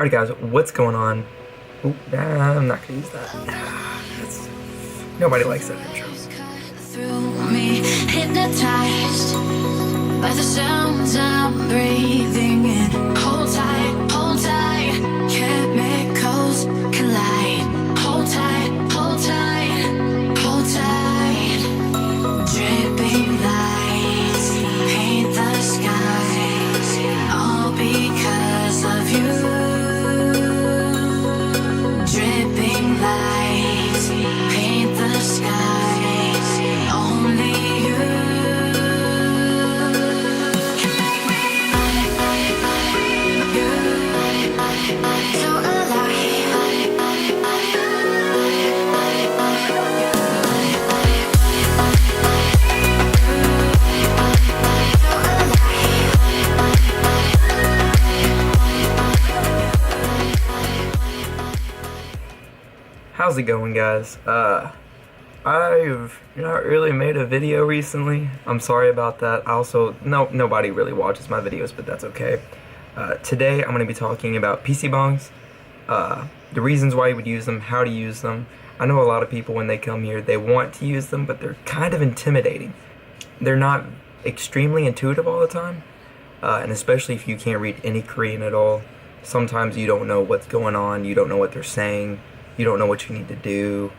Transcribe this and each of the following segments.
Alright guys, what's going on? Ooh, I'm not gonna use that. Nobody likes that intro. Through me, hypnotized by the sounds I'm breathing in. Hold tight, chemicals collide. Hold tight, hold tight, hold tight. Dripping lights paint the skies, all because of you. Dripping lights paint the skies, only you can make me so How's it going, guys? I've not really made a video recently. I'm sorry about that. Nobody really watches my videos, but that's okay. Today I'm going to be talking about PCbangs, the reasons why you would use them, how to use them. I know a lot of people when they come here, they want to use them, but they're kind of intimidating. They're not extremely intuitive all the time, and especially if you can't read any Korean at all. Sometimes you don't know what's going on, you don't know what they're saying, you don't know what you need to do,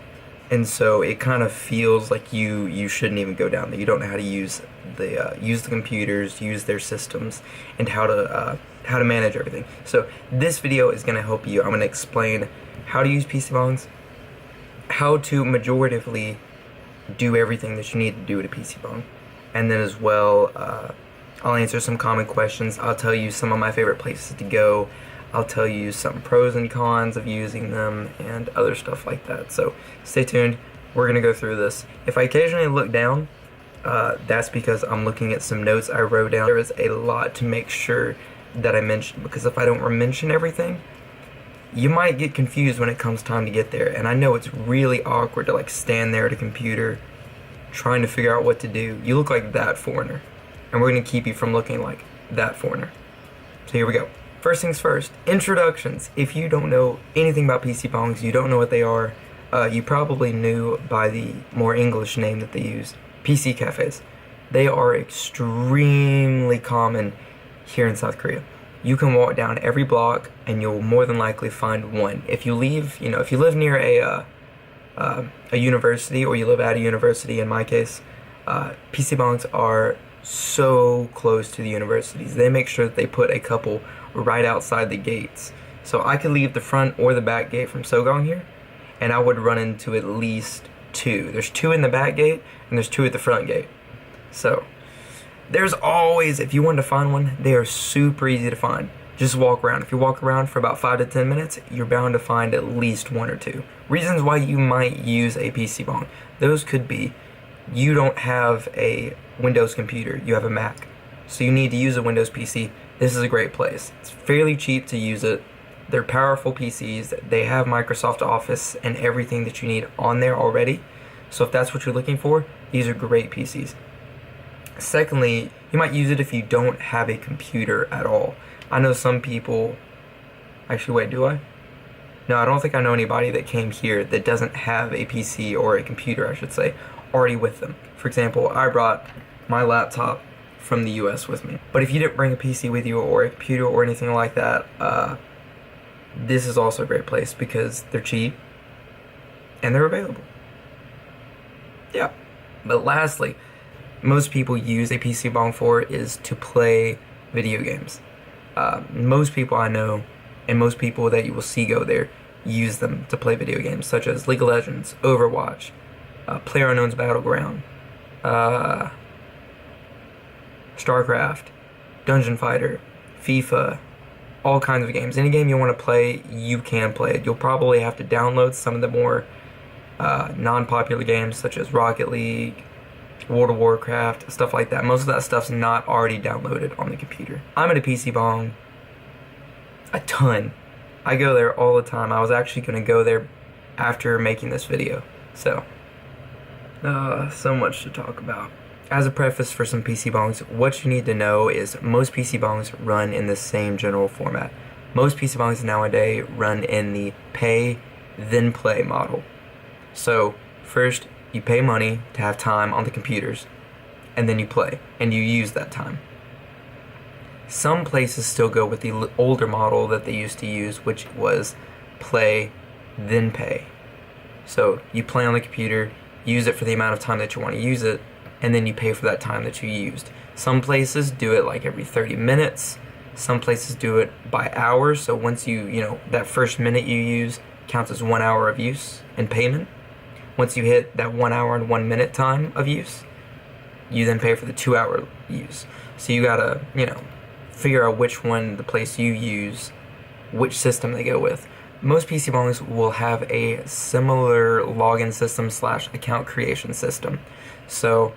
and so it kind of feels like you shouldn't even go down there. You don't know how to use the computers, use their systems, and how to manage everything. So this video is going to help you. I'm going to explain how to use PCbangs, how to majoritively do everything that you need to do with a PCbang, and then as well I'll answer some common questions. I'll tell you some of my favorite places to go. I'll tell you some pros and cons of using them and other stuff like that. So stay tuned. We're going to go through this. If I occasionally look down, that's because I'm looking at some notes I wrote down. There is a lot to make sure that I mention, because if I don't mention everything, you might get confused when it comes time to get there. And I know it's really awkward to like stand there at a computer trying to figure out what to do. You look like that foreigner, and we're going to keep you from looking like that foreigner. So here we go. First things first, introductions. If you don't know anything about PCbangs, you don't know what they are, you probably knew by the more English name that they use, PC cafes. They are extremely common here in South Korea. You can walk down every block and you'll more than likely find one. If you live near a university, or you live at a university in my case, PCbangs are so close to the universities. They make sure that they put a couple right outside the gates. So I could leave the front or the back gate from Sogang here, and I would run into at least two. There's two in the back gate, and there's two at the front gate. So there's always, if you want to find one, they are super easy to find. Just walk around. If you walk around for about 5 to 10 minutes, you're bound to find at least one or two. Reasons why you might use a PCbang. Those could be, you don't have a Windows computer, you have a Mac. So you need to use a Windows PC. This is a great place. It's fairly cheap to use it. They're powerful PCs. They have Microsoft Office and everything that you need on there already. So if that's what you're looking for, these are great PCs. Secondly, you might use it if you don't have a computer at all. I know some people, actually wait, do I? No, I don't think I know anybody that came here that doesn't have a PC, or a computer I should say, already with them. For example, I brought my laptop from the US with me. But if you didn't bring a PC with you, or a computer or anything like that, this is also a great place because they're cheap and they're available. Yeah. But lastly, most people use a PCbang for is to play video games. Most people I know, and most people that you will see go there, use them to play video games such as League of Legends, Overwatch, PlayerUnknown's Battleground, StarCraft, Dungeon Fighter, FIFA, all kinds of games. Any game you want to play, you can play it. You'll probably have to download some of the more non-popular games such as Rocket League, World of Warcraft, stuff like that. Most of that stuff's not already downloaded on the computer. I'm at a PCbang a ton. I go there all the time. I was actually going to go there after making this video. So much to talk about. As a preface for some PCbangs, what you need to know is most PCbangs run in the same general format. Most PCbangs nowadays run in the pay then play model. So first you pay money to have time on the computers, and then you play and you use that time. Some places still go with the older model that they used to use, which was play then pay. So you play on the computer, use it for the amount of time that you want to use it, and then you pay for that time that you used. Some places do it like every 30 minutes. Some places do it by hours. So once that first minute you use counts as 1 hour of use and payment. Once you hit that 1 hour and 1 minute time of use, you then pay for the 2 hour use. So you gotta, figure out which one the place you use, which system they go with. Most PCbangs will have a similar login system / account creation system. So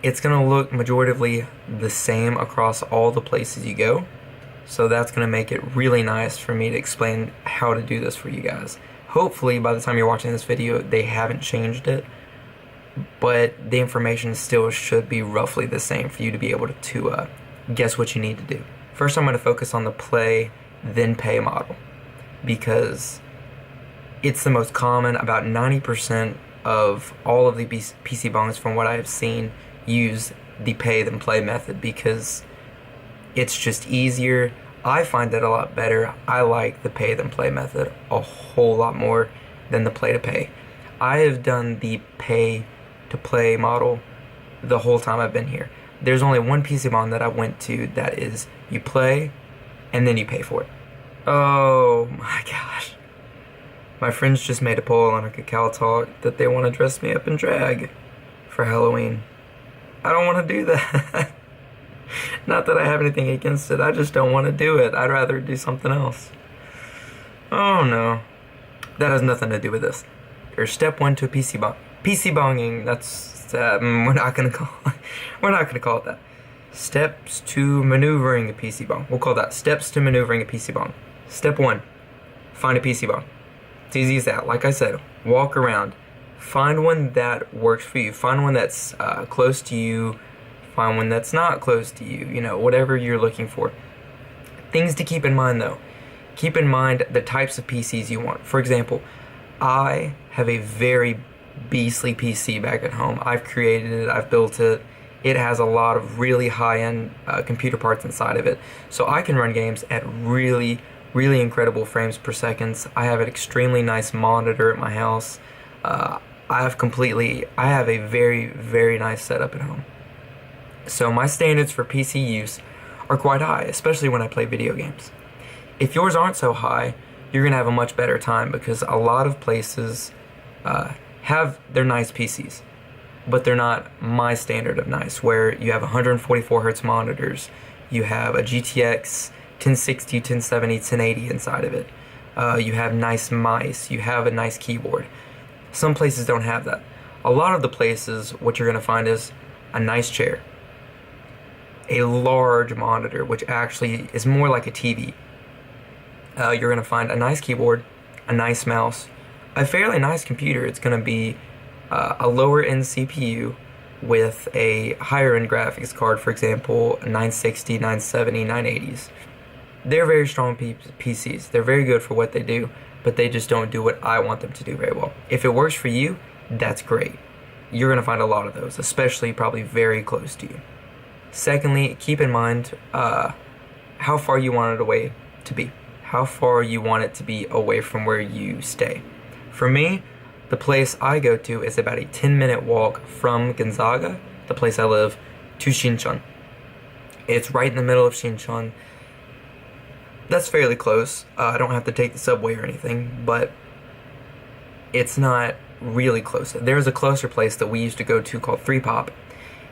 it's going to look majoritively the same across all the places you go. So that's going to make it really nice for me to explain how to do this for you guys. Hopefully by the time you're watching this video, they haven't changed it, but the information still should be roughly the same for you to be able to guess what you need to do. First, I'm going to focus on the play then pay model, because it's the most common. About 90% of all of the PCbangs, from what I have seen, use the pay then play method because it's just easier. I find it a lot better. I like the pay then play method a whole lot more than the play to pay. I have done the pay to play model the whole time I've been here. There's only one PCbang that I went to that is you play and then you pay for it. Oh my gosh. My friends just made a poll on a Kakao Talk that they want to dress me up in drag for Halloween. I don't want to do that. Not that I have anything against it, I just don't want to do it. I'd rather do something else. Oh no. That has nothing to do with this. There's step 1 to a PCbang. PCbanging, that's, we're not gonna call it that. Steps to maneuvering a PCbang. We'll call that steps to maneuvering a PCbang. Step 1, find a PCbang. It's easy as that. Like I said, walk around. Find one that works for you. Find one that's close to you. Find one that's not close to you. Whatever you're looking for. Things to keep in mind though. Keep in mind the types of PCs you want. For example, I have a very beastly PC back at home. I've created it. I've built it. It has a lot of really high-end computer parts inside of it. So I can run games at really, really incredible frames per second. I have an extremely nice monitor at my house. I have a very, very nice setup at home. So my standards for PC use are quite high, especially when I play video games. If yours aren't so high, you're going to have a much better time because a lot of places have their nice PCs, but they're not my standard of nice, where you have 144 Hz monitors, you have a GTX 1060, 1070, 1080 inside of it, you have nice mice, you have a nice keyboard. Some places don't have that. A lot of the places, what you're going to find is a nice chair, a large monitor, which actually is more like a TV. You're going to find a nice keyboard, a nice mouse, a fairly nice computer. It's going to be a lower end CPU with a higher end graphics card, for example, 960, 970, 980s. They're very strong PCs. They're very good for what they do, but they just don't do what I want them to do very well. If it works for you, that's great. You're going to find a lot of those, especially probably very close to you. Secondly, keep in mind how far you want it away to be. How far you want it to be away from where you stay. For me, the place I go to is about a 10-minute walk from Gonzaga, the place I live, to Shinchon. It's right in the middle of Shinchon. That's fairly close. I don't have to take the subway or anything, but it's not really close. There's a closer place that we used to go to called 3Pop.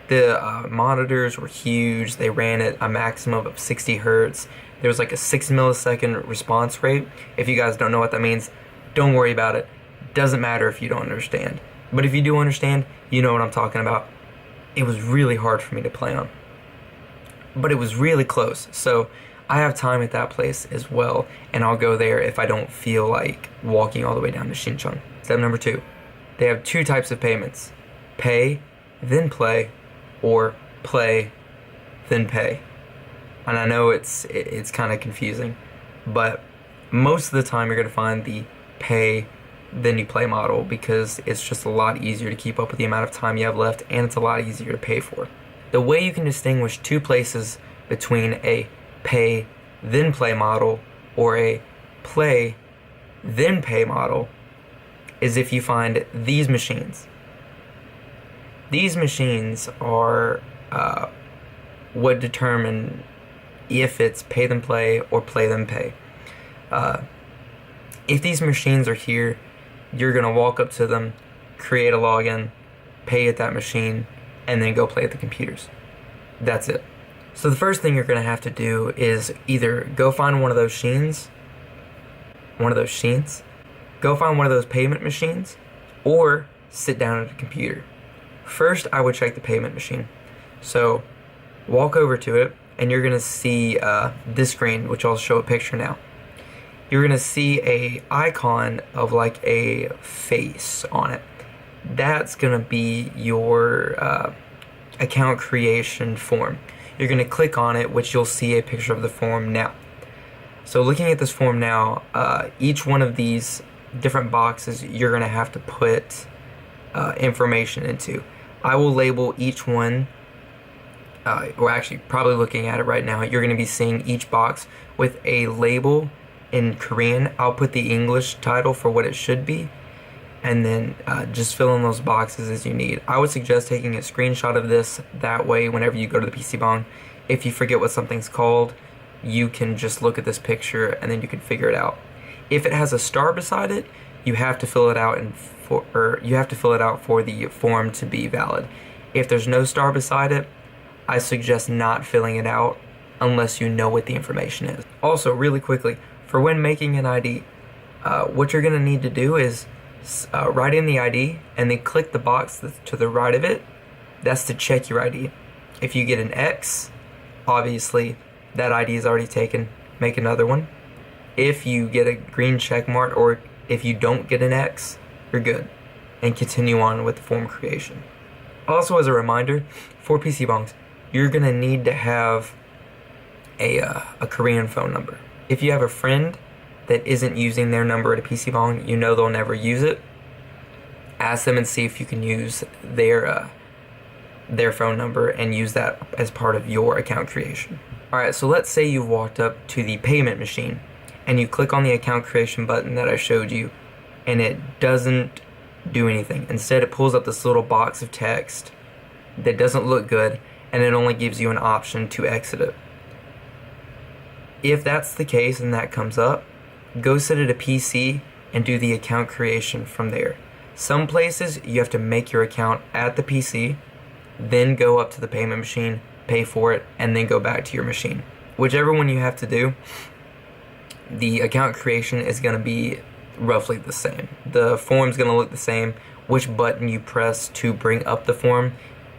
The monitors were huge. They ran at a maximum of 60 Hertz. There was like a 6 millisecond response rate. If you guys don't know what that means, don't worry about it. Doesn't matter if you don't understand. But if you do understand, you know what I'm talking about. It was really hard for me to play on. But it was really close. So I have time at that place as well, and I'll go there if I don't feel like walking all the way down to Shinchon. Step number 2. They have 2 types of payments. Pay, then play, or play, then pay. And I know it's kind of confusing, but most of the time you're going to find the pay then you play model because it's just a lot easier to keep up with the amount of time you have left, and it's a lot easier to pay for. The way you can distinguish two places between a pay then play model or a play then pay model is if you find these machines. These machines are what determine if it's pay then play or play then pay. If these machines are here, you're going to walk up to them, create a login, pay at that machine, and then go play at the computers. That's it. So the first thing you're going to have to do is either go find one of those machines, go find one of those payment machines, or sit down at a computer. First, I would check the payment machine. So walk over to it, and you're going to see this screen, which I'll show a picture now. You're going to see a icon of like a face on it. That's going to be your account creation form. You're going to click on it, which you'll see a picture of the form now. So looking at this form now, each one of these different boxes you're going to have to put information into. I will label each one, or actually probably looking at it right now, you're going to be seeing each box with a label in Korean. I'll put the English title for what it should be, and then just fill in those boxes as you need. I would suggest taking a screenshot of this, that way whenever you go to the PC방, if you forget what something's called, you can just look at this picture and then you can figure it out. If it has a star beside it, you have to fill it out for the form to be valid. If there's no star beside it, I suggest not filling it out unless you know what the information is. Also, really quickly, for when making an ID, what you're going to need to do is write in the ID and then click the box to the right of it. That's to check your ID. If you get an X, obviously that ID is already taken. Make another one. If you get a green check mark, or if you don't get an X, you're good, and continue on with the form creation. Also, as a reminder, for PCbangs, you're going to need to have a Korean phone number. If you have a friend that isn't using their number at a PCbang, you know they'll never use it, ask them and see if you can use their phone number and use that as part of your account creation. Alright, so let's say you've walked up to the payment machine and you click on the account creation button that I showed you, and it doesn't do anything. Instead, it pulls up this little box of text that doesn't look good, and it only gives you an option to exit it. If that's the case and that comes up, go sit at a PC and do the account creation from there. Some places you have to make your account at the PC, then go up to the payment machine, pay for it, and then go back to your machine. Whichever one you have to do, the account creation is going to be roughly the same. The form's going to look the same. Which button you press to bring up the form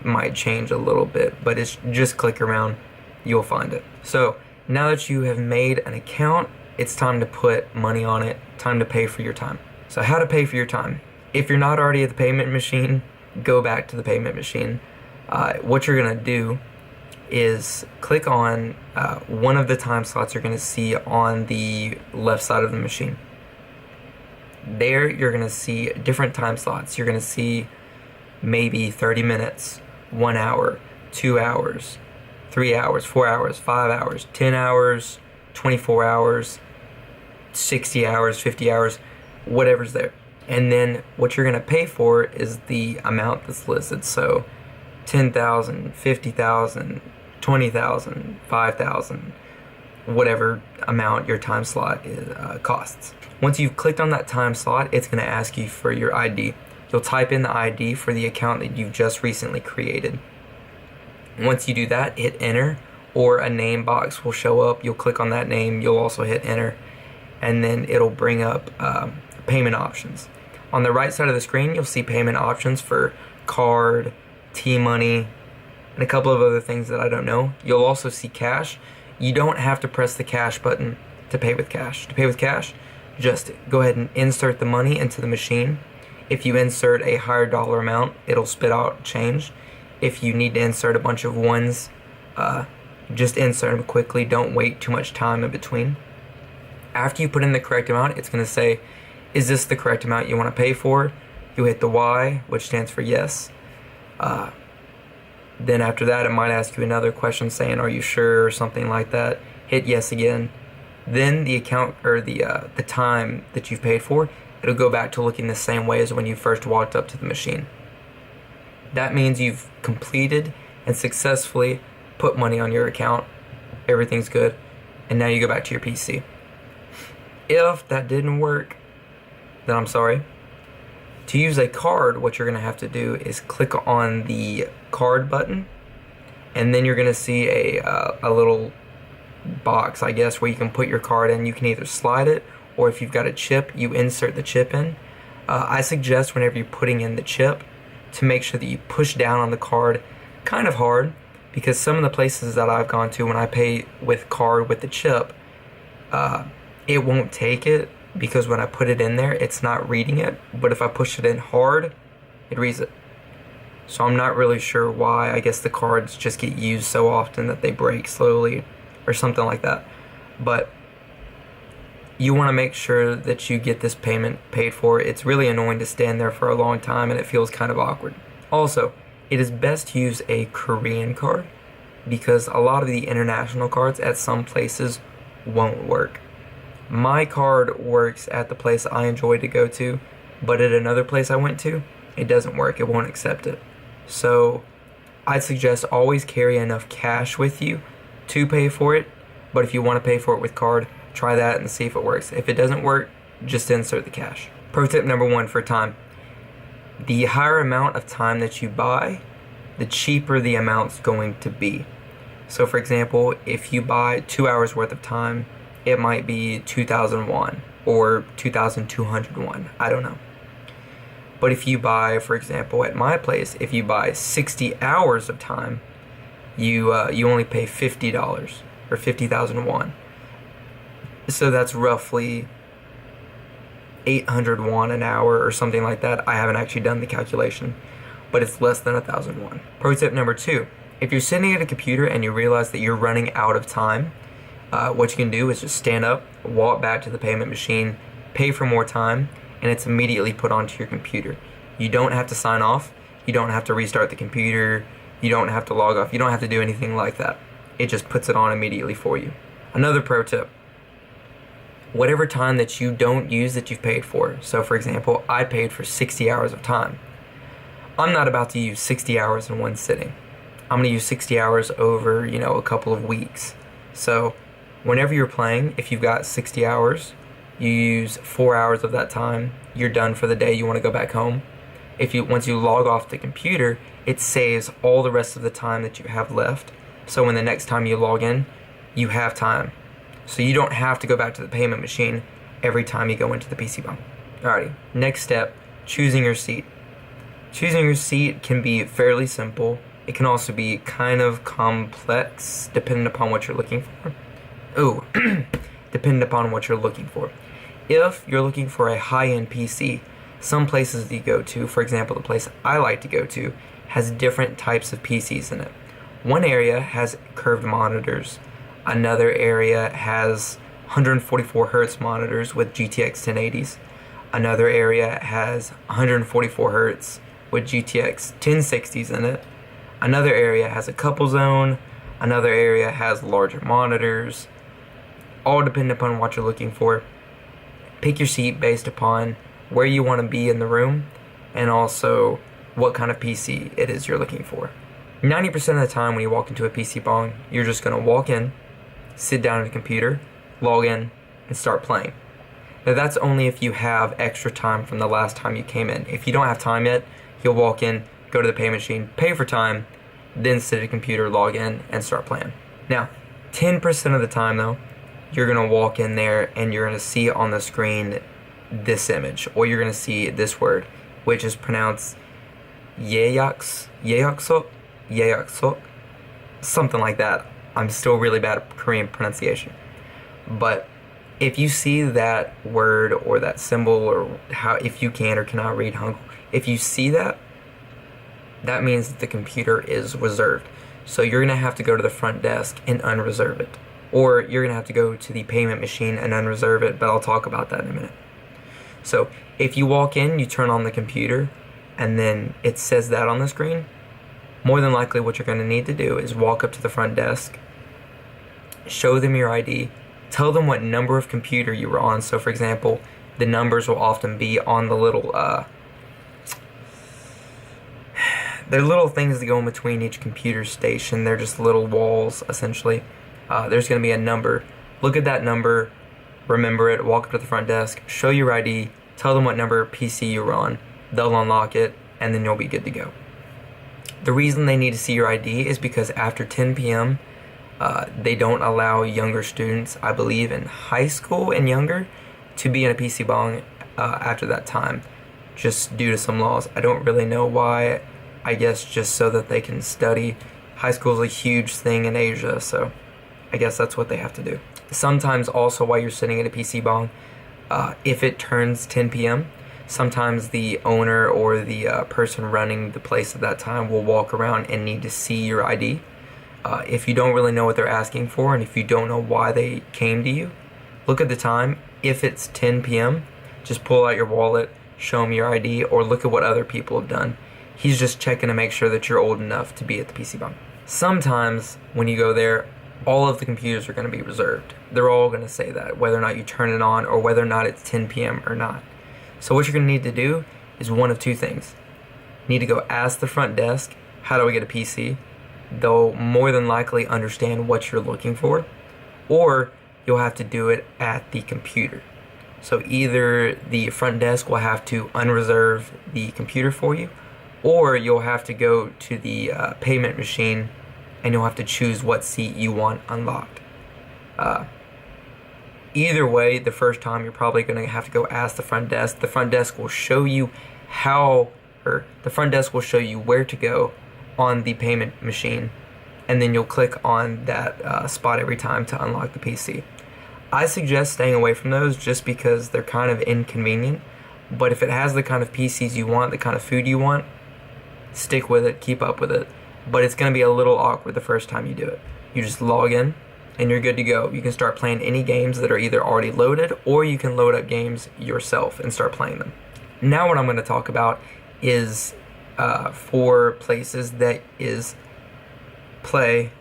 might change a little bit, but it's just click around, you'll find it. So now that you have made an account, it's time to put money on it, time to pay for your time. So how to pay for your time? If you're not already at the payment machine, go back to the payment machine. What you're going to do is click on one of the time slots you're going to see on the left side of the machine. There you're going to see different time slots. You're going to see maybe 30 minutes, 1 hour, 2 hours, 3 hours, 4 hours, 5 hours, 10 hours, 24 hours, 60 hours, 50 hours, whatever's there. And then what you're going to pay for is the amount that's listed. So 10,000, 50,000, 20,000, 5,000, whatever amount your time slot costs. Once you've clicked on that time slot, it's going to ask you for your ID. You'll type in the ID for the account that you've just recently created. Once you do that, hit enter, or a name box will show up. You'll click on that name, you'll also hit enter, and then it'll bring up payment options. On the right side of the screen, you'll see payment options for card, T-Money, and a couple of other things that I don't know. You'll also see cash. You don't have to press the cash button to pay with cash. To pay with cash, just go ahead and insert the money into the machine. If you insert a higher dollar amount, it'll spit out change. If you need to insert a bunch of ones, just insert them quickly. Don't wait too much time in between. After you put in the correct amount, it's going to say, is this the correct amount you want to pay for? You hit the Y, which stands for yes. Then after that, it might ask you another question saying, are you sure, or something like that. Hit yes again. Then the account, or the time that you've paid for, it'll go back to looking the same way as when you first walked up to the machine. That means you've completed and successfully put money on your account. Everything's good. And now you go back to your PC. If that didn't work, then I'm sorry. To use a card, what you're going to have to do is click on the card button, and then you're going to see a little box, I guess, where you can put your card in. You can either slide it, or if you've got a chip, you insert the chip in. I suggest whenever you're putting in the chip to make sure that you push down on the card kind of hard, because some of the places that I've gone to when I pay with card with the chip, it won't take it, because when I put it in there, it's not reading it. But if I push it in hard, it reads it. So I'm not really sure why. I guess the cards just get used so often that they break slowly or something like that. But you want to make sure that you get this payment paid for. It's really annoying to stand there for a long time, and it feels kind of awkward. Also, it is best to use a Korean card, because a lot of the international cards at some places won't work. My card works at the place I enjoy to go to, but at another place I went to, it doesn't work. It won't accept it. So I'd suggest always carry enough cash with you to pay for it, but if you want to pay for it with card, try that and see if it works. If it doesn't work, just insert the cash. Pro tip number 1 for time. The higher amount of time that you buy, the cheaper the amount's going to be. So for example, if you buy 2 hours worth of time, it might be 2,001 or 2,201. I don't know. But if you buy, for example, at my place, if you buy 60 hours of time, you only pay $50 or 50,001. So that's roughly 800 won an hour or something like that. I haven't actually done the calculation, but it's less than 1,000 won. Pro tip number 2, if you're sitting at a computer and you realize that you're running out of time, what you can do is just stand up, walk back to the payment machine, pay for more time, and it's immediately put onto your computer. You don't have to sign off, you don't have to restart the computer, you don't have to log off, you don't have to do anything like that. It just puts it on immediately for you. Another pro tip, whatever time that you don't use that you've paid for. So for example, I paid for 60 hours of time. I'm not about to use 60 hours in one sitting. I'm going to use 60 hours over, a couple of weeks. So whenever you're playing, if you've got 60 hours, you use 4 hours of that time, you're done for the day, you want to go back home. Once you log off the computer, it saves all the rest of the time that you have left. So when the next time you log in, you have time. So you don't have to go back to the payment machine every time you go into the PC방. Alrighty, next step, choosing your seat. Choosing your seat can be fairly simple. It can also be kind of complex, depending upon what you're looking for. Depending upon what you're looking for. If you're looking for a high-end PC, some places that you go to, for example, the place I like to go to, has different types of PCs in it. One area has curved monitors. Another area has 144 Hz monitors with GTX 1080s. Another area has 144 Hz with GTX 1060s in it. Another area has a couple zone. Another area has larger monitors. All depending upon what you're looking for. Pick your seat based upon where you want to be in the room and also what kind of PC it is you're looking for. 90% of the time when you walk into a PC방, you're just going to walk in, sit down at a computer, log in, and start playing. Now that's only if you have extra time from the last time you came in. If you don't have time yet, you'll walk in, go to the pay machine, pay for time, then sit at a computer, log in, and start playing. Now, 10% of the time though, you're going to walk in there and you're going to see on the screen this image, or you're going to see this word, which is pronounced yeyaksok, something like that. I'm still really bad at Korean pronunciation. But if you see that word or that symbol, or if you can or cannot read Hangul, if you see that, that means that the computer is reserved. So you're going to have to go to the front desk and unreserve it. or you're going to have to go to the payment machine and unreserve it, but I'll talk about that in a minute. So if you walk in, you turn on the computer, and then it says that on the screen, more than likely what you're going to need to do is walk up to the front desk, show them your ID, tell them what number of computer you were on. So for example, the numbers will often be on the little, they're little things that go in between each computer station. They're just little walls, essentially. There's going to be a number. Look at that number, remember it, walk up to the front desk, show your ID, tell them what number PC you're on. They'll unlock it, and then you'll be good to go. The reason they need to see your ID is because after 10 p.m., they don't allow younger students, I believe in high school and younger, to be in a PC방 after that time, just due to some laws. I don't really know why. I guess just so that they can study. High school is a huge thing in Asia, so I guess that's what they have to do. Sometimes also while you're sitting at a PC방, if it turns 10 p.m., sometimes the owner or the person running the place at that time will walk around and need to see your ID. If you don't really know what they're asking for, and if you don't know why they came to you, look at the time. If it's 10 p.m., just pull out your wallet, show them your ID, or look at what other people have done. He's just checking to make sure that you're old enough to be at the PC방. Sometimes when you go there, all of the computers are going to be reserved. They're all going to say that, whether or not you turn it on or whether or not it's 10 p.m. or not. So what you're going to need to do is one of two things. You need to go ask the front desk, how do I get a PC? They'll more than likely understand what you're looking for, or you'll have to do it at the computer. So either the front desk will have to unreserve the computer for you, or you'll have to go to the payment machine and you'll have to choose what seat you want unlocked. Either way, the first time you're probably going to have to go ask the front desk. The front desk will show you the front desk will show you where to go on the payment machine, and then you'll click on that spot every time to unlock the PC. I suggest staying away from those just because they're kind of inconvenient, but if it has the kind of PCs you want, the kind of food you want, stick with it, keep up with it. But it's going to be a little awkward the first time you do it. You just log in and you're good to go. You can start playing any games that are either already loaded, or you can load up games yourself and start playing them. Now what I'm going to talk about is for places that is play,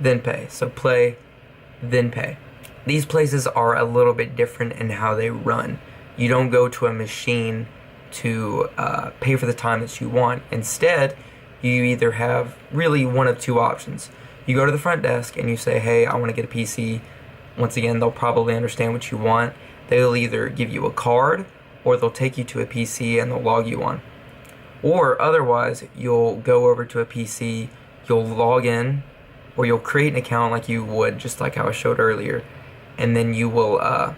then pay. So play, then pay. These places are a little bit different in how they run. You don't go to a machine to pay for the time that you want. Instead, you either have really one of two options. You go to the front desk and you say, hey, I want to get a PC. Once again, they'll probably understand what you want. They'll either give you a card, or they'll take you to a PC and they'll log you on. Or otherwise, you'll go over to a PC, you'll log in, or you'll create an account like you would, just like how I showed earlier, and then you will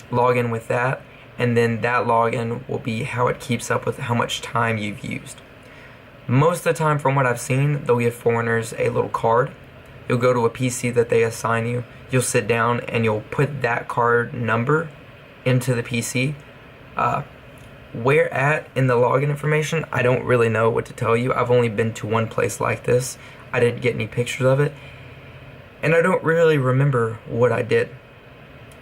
log in with that, and then that login will be how it keeps up with how much time you've used. Most of the time, from what I've seen, they'll give foreigners a little card. You'll go to a PC that they assign you, you'll sit down and you'll put that card number into the PC. Where at in the login information, I don't really know what to tell you. I've only been to one place like this. I didn't get any pictures of it, and I don't really remember what I did.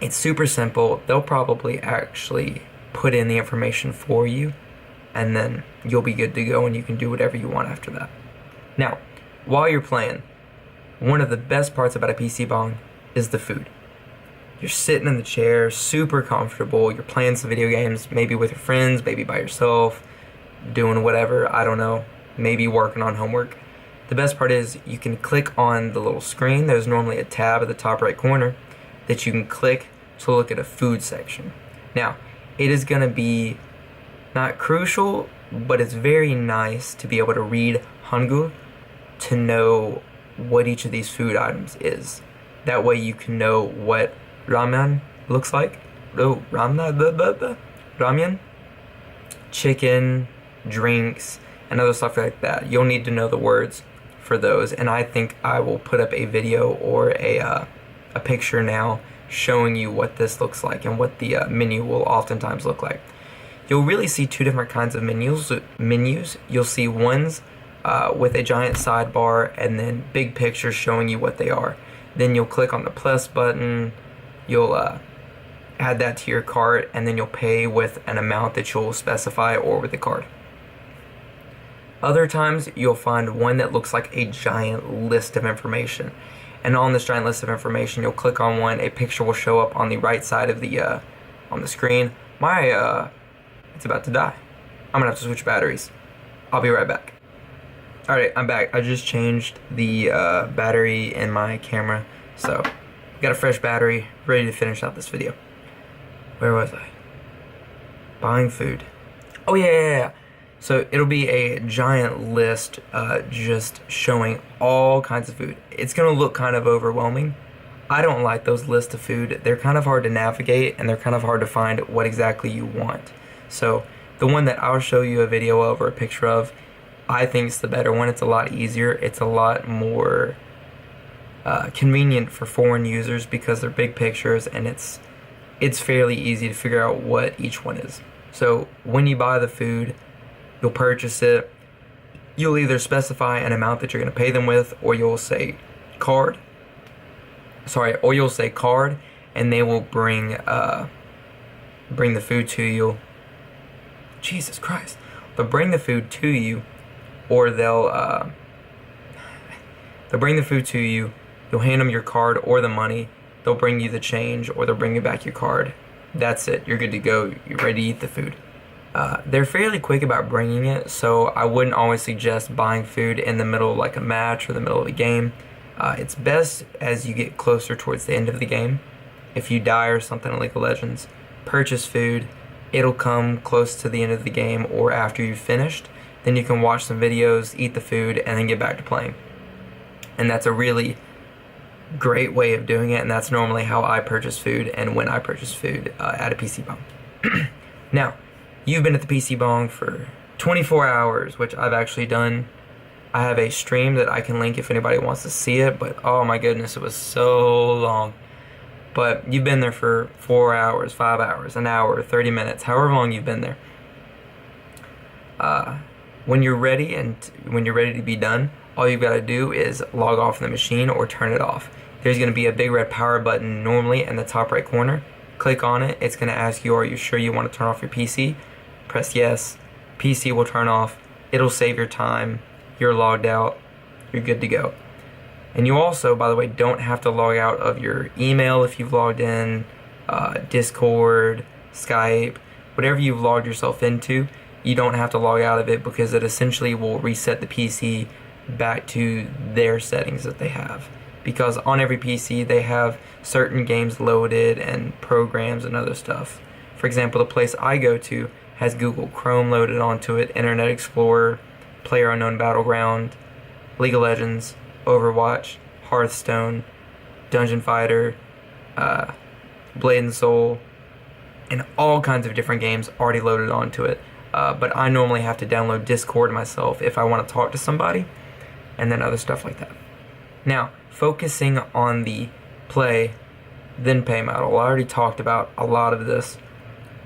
It's super simple. They'll probably actually put in the information for you, and then you'll be good to go and you can do whatever you want after that. Now, while you're playing, one of the best parts about a PC방 is the food. You're sitting in the chair, super comfortable, you're playing some video games, maybe with your friends, maybe by yourself, doing whatever, I don't know, maybe working on homework. The best part is you can click on the little screen. There's normally a tab at the top right corner that you can click to look at a food section. Now, it is going to be not crucial, but it's very nice to be able to read Hangul to know what each of these food items is. That way you can know what ramen looks like. Oh, ramen, chicken, drinks, and other stuff like that. You'll need to know the words for those, and I think I will put up a video or a picture now showing you what this looks like and what the menu will oftentimes look like. You'll really see two different kinds of menus. You'll see ones with a giant sidebar and then big pictures showing you what they are. Then you'll click on the plus button, you'll add that to your cart, and then you'll pay with an amount that you'll specify or with the card. Other times you'll find one that looks like a giant list of information, and on this giant list of information you'll click on one, a picture will show up on the right side of the on the screen. It's about to die. I'm gonna have to switch batteries. I'll be right back. Alright, I'm back. I just changed the battery in my camera, so got a fresh battery, ready to finish out this video. Where was I? Buying food. Oh yeah. So it'll be a giant list just showing all kinds of food. It's gonna look kind of overwhelming. I don't like those lists of food. They're kind of hard to navigate and they're kind of hard to find what exactly you want. So the one that I'll show you a video of or a picture of, I think it's the better one. It's a lot easier. It's a lot more convenient for foreign users because they're big pictures and it's fairly easy to figure out what each one is. So when you buy the food, you'll purchase it. You'll either specify an amount that you're going to pay them with, or you'll say card. Or you'll say card, and they will bring the food to you. Jesus Christ! They'll bring the food to you, or they'll bring the food to you. You'll hand them your card or the money. They'll bring you the change, or they'll bring you back your card. That's it. You're good to go. You're ready to eat the food. They're fairly quick about bringing it, so I wouldn't always suggest buying food in the middle of like a match or the middle of a game. It's best as you get closer towards the end of the game. If you die or something in League of Legends, purchase food. It'll come close to the end of the game or after you've finished. Then you can watch some videos, eat the food, and then get back to playing. And that's a really great way of doing it, and that's normally how I purchase food and when I purchase food at a PC방. Now, you've been at the PC방 for 24 hours, which I've actually done. I have a stream that I can link if anybody wants to see it, but oh my goodness, it was so long. But you've been there for 4 hours, 5 hours, an hour, 30 minutes, however long you've been there. When you're ready to be done, all you've got to do is log off the machine or turn it off. There's going to be a big red power button normally in the top right corner. Click on it. It's going to ask you, are you sure you want to turn off your PC? Press yes. PC will turn off. It'll save your time. You're logged out. You're good to go. And you also, by the way, don't have to log out of your email if you've logged in, Discord, Skype, whatever you've logged yourself into. You don't have to log out of it because it essentially will reset the PC back to their settings that they have. Because on every PC they have certain games loaded and programs and other stuff. For example, the place I go to has Google Chrome loaded onto it, Internet Explorer, PlayerUnknown Battleground, League of Legends, Overwatch, Hearthstone, Dungeon Fighter, Blade and Soul, and all kinds of different games already loaded onto it. But I normally have to download Discord myself if I want to talk to somebody, and then other stuff like that. Now, focusing on the play, then pay model. I already talked about a lot of this,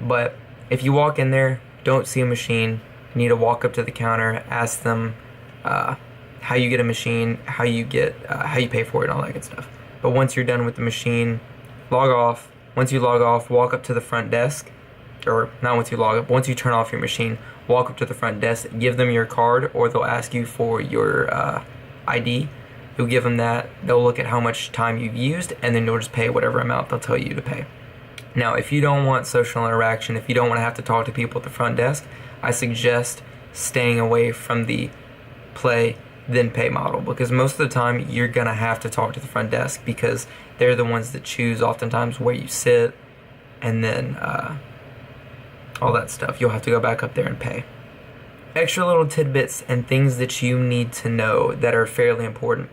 but if you walk in there, don't see a machine, you need to walk up to the counter, ask them how you get a machine, how you pay for it, and all that good stuff. But once you're done with the machine, log off. Once you log off, walk up to the front desk, or not once you log up, once you turn off your machine, walk up to the front desk, give them your card, or they'll ask you for your ID. You'll give them that, they'll look at how much time you've used, and then you'll just pay whatever amount they'll tell you to pay. Now, if you don't want social interaction, if you don't want to have to talk to people at the front desk, I suggest staying away from the play, then pay model, because most of the time you're going to have to talk to the front desk because they're the ones that choose oftentimes where you sit, and then all that stuff. You'll have to go back up there and pay. Extra little tidbits and things that you need to know that are fairly important.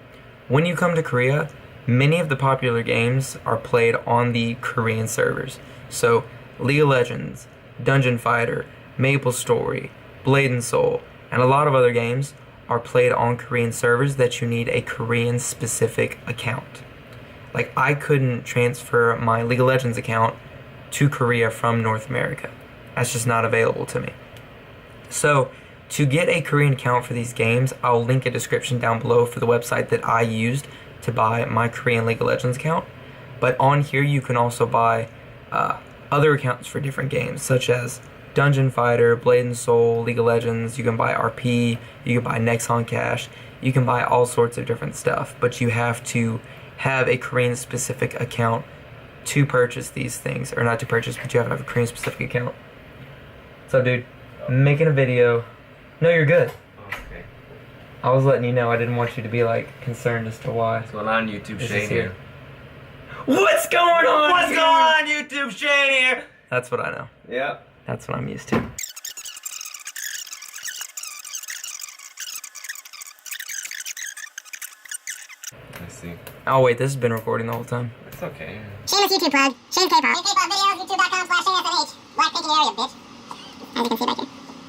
When you come to Korea, many of the popular games are played on the Korean servers. So, League of Legends, Dungeon Fighter, MapleStory, Blade and Soul, and a lot of other games are played on Korean servers that you need a Korean specific account. Like, I couldn't transfer my League of Legends account to Korea from North America. That's just not available to me. So, to get a Korean account for these games, I'll link a description down below for the website that I used to buy my Korean League of Legends account. But on here you can also buy other accounts for different games, such as Dungeon Fighter, Blade and Soul, League of Legends. You can buy RP, you can buy Nexon Cash, you can buy all sorts of different stuff, but you have to have a Korean specific account to purchase these things, or not to purchase, but you have to have a Korean specific account. So dude, I'm making a video. No, you're good. Okay. I was letting you know. I didn't want you to be like concerned as to why. What's going on, YouTube? Shane here. What's going on? What's dude? going on, YouTube? Shane here. That's what I know. Yeah. That's what I'm used to. Let's see. Oh wait, this has been recording the whole time. It's okay. Shameless YouTube plug. Shane's PayPal. Shane's PayPal videos, youtube.com/ShaneSNH. Black bacon area, bitch. As you can see back here.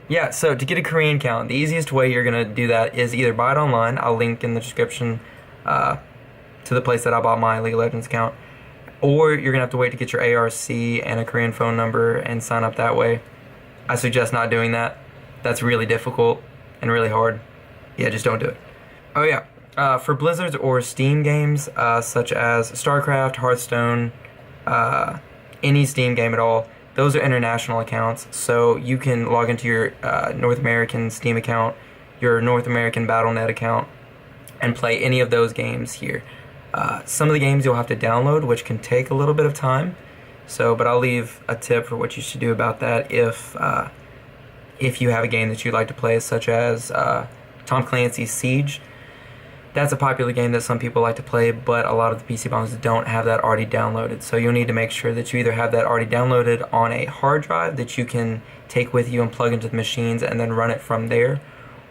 Yeah, so to get a Korean account, the easiest way you're gonna do that is either buy it online. I'll link in the description to the place that I bought my League of Legends account, or you're gonna have to wait to get your ARC and a Korean phone number and sign up that way. I suggest not doing that. That's really difficult and really hard. Yeah, just don't do it. Oh yeah, for Blizzard or Steam games such as StarCraft, Hearthstone, any Steam game at all, those are international accounts, so you can log into your North American Steam account, your North American Battle.net account, and play any of those games here. Some of the games you'll have to download, which can take a little bit of time, but I'll leave a tip for what you should do about that if you have a game that you'd like to play, such as Tom Clancy's Siege. That's a popular game that some people like to play, but a lot of the PCbangs don't have that already downloaded. So you'll need to make sure that you either have that already downloaded on a hard drive that you can take with you and plug into the machines and then run it from there,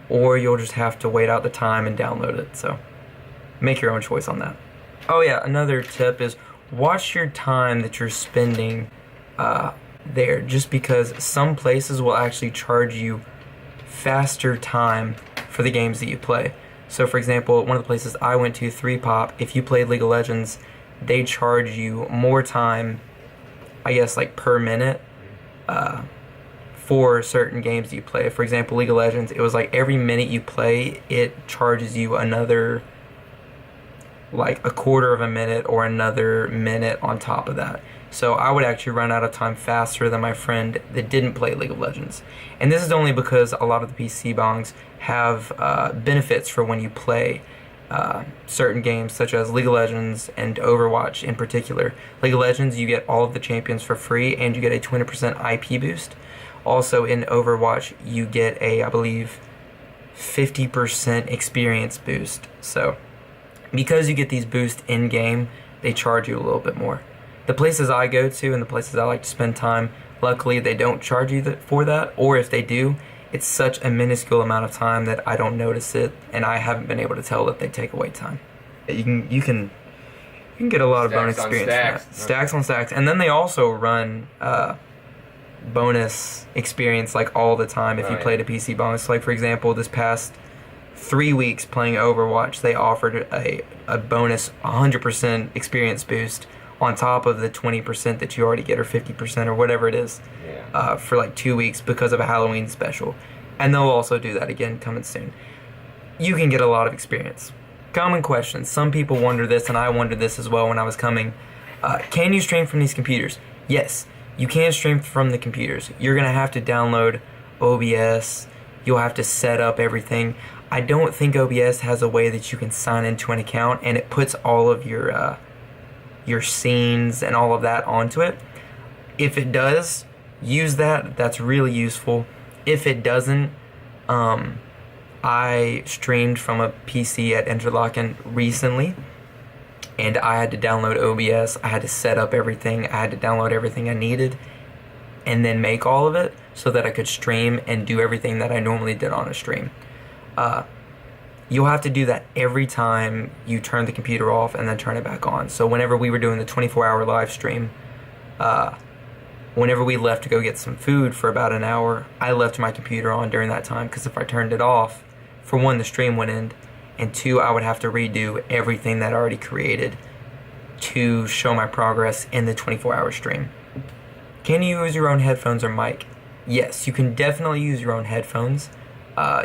or you'll just have to wait out the time and download it. So make your own choice on that. Oh yeah, another tip is watch your time that you're spending there, just because some places will actually charge you faster time for the games that you play. So for example, one of the places I went to, 3Pop, if you played League of Legends, they charge you more time, I guess like per minute, for certain games that you play. For example, League of Legends, it was like every minute you play, it charges you another, like a quarter of a minute or another minute on top of that. So I would actually run out of time faster than my friend that didn't play League of Legends. And this is only because a lot of the PCbangs have benefits for when you play certain games, such as League of Legends and Overwatch in particular. League of Legends, you get all of the champions for free, and you get a 20% IP boost. Also in Overwatch, you get a, I believe, 50% experience boost. So because you get these boosts in-game, they charge you a little bit more. The places I go to and the places I like to spend time, luckily they don't charge you for that, or if they do, it's such a minuscule amount of time that I don't notice it, and I haven't been able to tell that they take away time. You can get a lot of bonus experience from that. Stacks on stacks, and then they also run bonus experience like all the time if you played a PC bonus. Like for example, this past 3 weeks playing Overwatch, they offered a bonus 100% experience boost on top of the 20% that you already get, or 50% or whatever it is, for like 2 weeks because of a Halloween special. And they'll also do that again coming soon. You can get a lot of experience. Common question. Some people wonder this, and I wondered this as well when I was coming. Can you stream from these computers? Yes, you can stream from the computers. You're going to have to download OBS. You'll have to set up everything. I don't think OBS has a way that you can sign into an account, and it puts all of your scenes and all of that onto it. If it does, use that. That's really useful. If it doesn't, I streamed from a PC at Interlaken recently, and I had to download OBS. I had to set up everything. I had to download everything I needed and then make all of it so that I could stream and do everything that I normally did on a stream. You'll have to do that every time you turn the computer off and then turn it back on. So whenever we were doing the 24-hour live stream, whenever we left to go get some food for about an hour, I left my computer on during that time, because if I turned it off, for one, the stream would end, and two, I would have to redo everything that I already created to show my progress in the 24-hour stream. Can you use your own headphones or mic? Yes, you can definitely use your own headphones.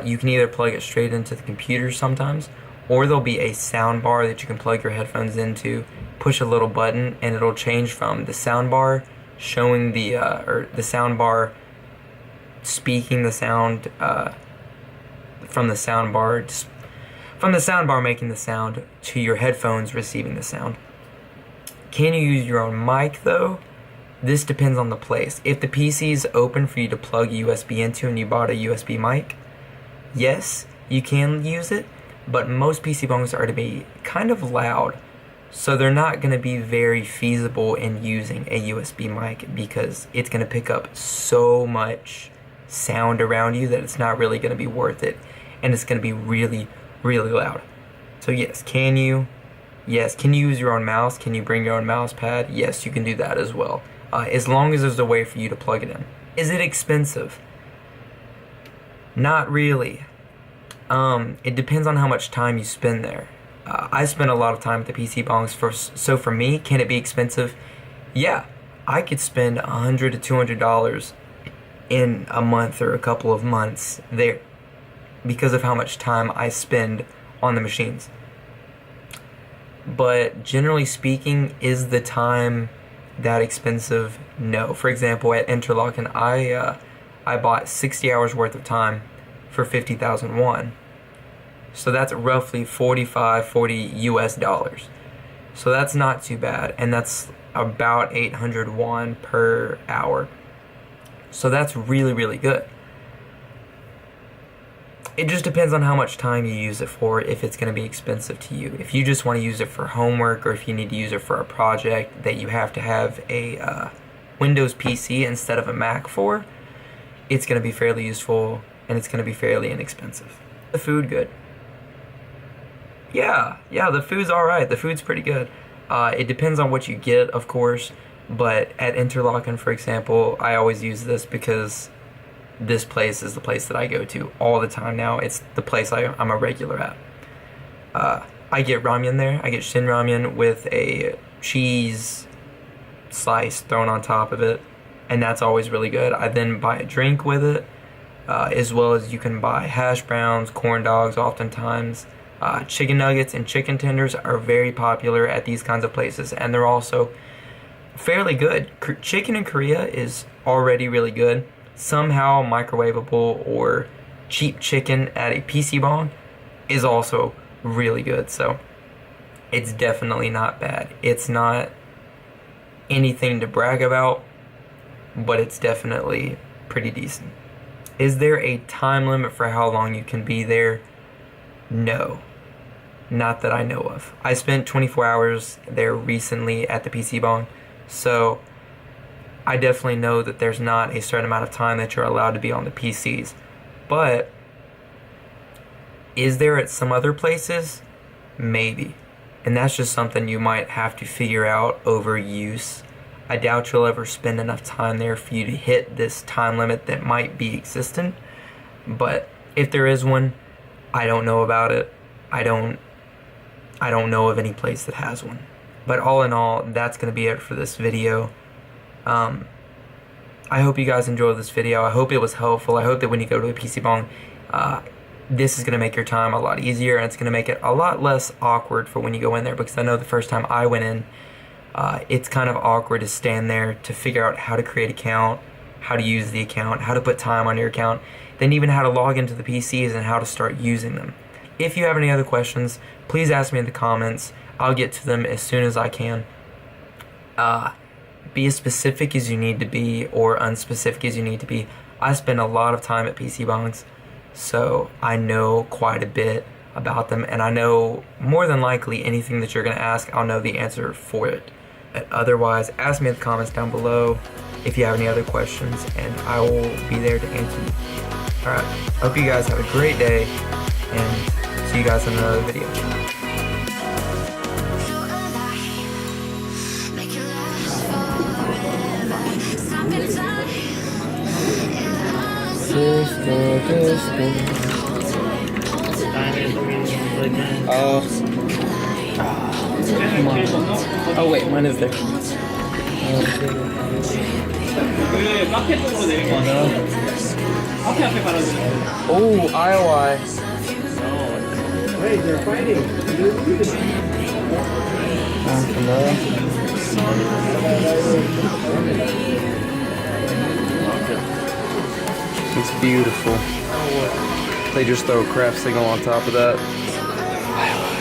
You can either plug it straight into the computer sometimes, or there'll be a sound bar that you can plug your headphones into, push a little button, and it'll change from the sound bar showing or the sound bar speaking the sound from the sound bar making the sound to your headphones receiving the sound. Can you use your own mic though? This depends on the place. If the PC is open for you to plug USB into and you bought a USB mic, yes, you can use it, but most PC bongs are to be kind of loud, so they're not going to be very feasible in using a USB mic because it's going to pick up so much sound around you that it's not really going to be worth it, and it's going to be really, really loud. So yes, can you? Yes, can you use your own mouse? Can you bring your own mouse pad? Yes, you can do that as well. As long as there's a way for you to plug it in. Is it expensive? Not really. It depends on how much time you spend there. I spend a lot of time at the PC bongs. So for me, can it be expensive? Yeah, I could spend $100 to $200 in a month or a couple of months there because of how much time I spend on the machines. But generally speaking, is the time that expensive? No. For example, at Interlochen, I bought 60 hours worth of time for 50,000 won. So that's roughly 40 US dollars. So that's not too bad, and that's about 800 won per hour. So that's really, really good. It just depends on how much time you use it for, if it's going to be expensive to you. If you just want to use it for homework, or if you need to use it for a project that you have to have a Windows PC instead of a Mac for, it's going to be fairly useful, and it's going to be fairly inexpensive. The food good? Yeah, the food's alright. The food's pretty good. It depends on what you get, of course, but at Interlochen, for example, I always use this because this place is the place that I go to all the time now. It's the place I'm a regular at. I get ramen there. I get shin ramen with a cheese slice thrown on top of it, and that's always really good. I then buy a drink with it, as well as you can buy hash browns, corn dogs oftentimes. Chicken nuggets and chicken tenders are very popular at these kinds of places, and they're also fairly good. Chicken in Korea is already really good. Somehow microwavable or cheap chicken at a PC bong is also really good. So it's definitely not bad. It's not anything to brag about, but it's definitely pretty decent. Is there a time limit for how long you can be there? No, not that I know of. I spent 24 hours there recently at the PC bong, so I definitely know that there's not a certain amount of time that you're allowed to be on the PCs. But is there at some other places? Maybe. And that's just something you might have to figure out over use. I doubt you'll ever spend enough time there for you to hit this time limit that might be existent. But if there is one, I don't know about it. I don't know of any place that has one. But all in all, that's going to be it for this video. I hope you guys enjoyed this video. I hope it was helpful. I hope that when you go to a PC bong, this is going to make your time a lot easier, and it's going to make it a lot less awkward for when you go in there, because I know the first time I went in, it's kind of awkward to stand there to figure out how to create an account, how to use the account, how to put time on your account, then even how to log into the PCs and how to start using them. If you have any other questions, please ask me in the comments. I'll get to them as soon as I can. Be as specific as you need to be, or unspecific as you need to be. I spend a lot of time at PC bongs, so I know quite a bit about them, and I know more than likely anything that you're going to ask, I'll know the answer for it. Otherwise, ask me in the comments down below if you have any other questions, and I will be there to answer you. Alright, hope you guys have a great day, and see you guys in another video. Oh wait, mine is there. Oh, IOI. Wait, they're fighting. It's beautiful. They just throw a craft single on top of that.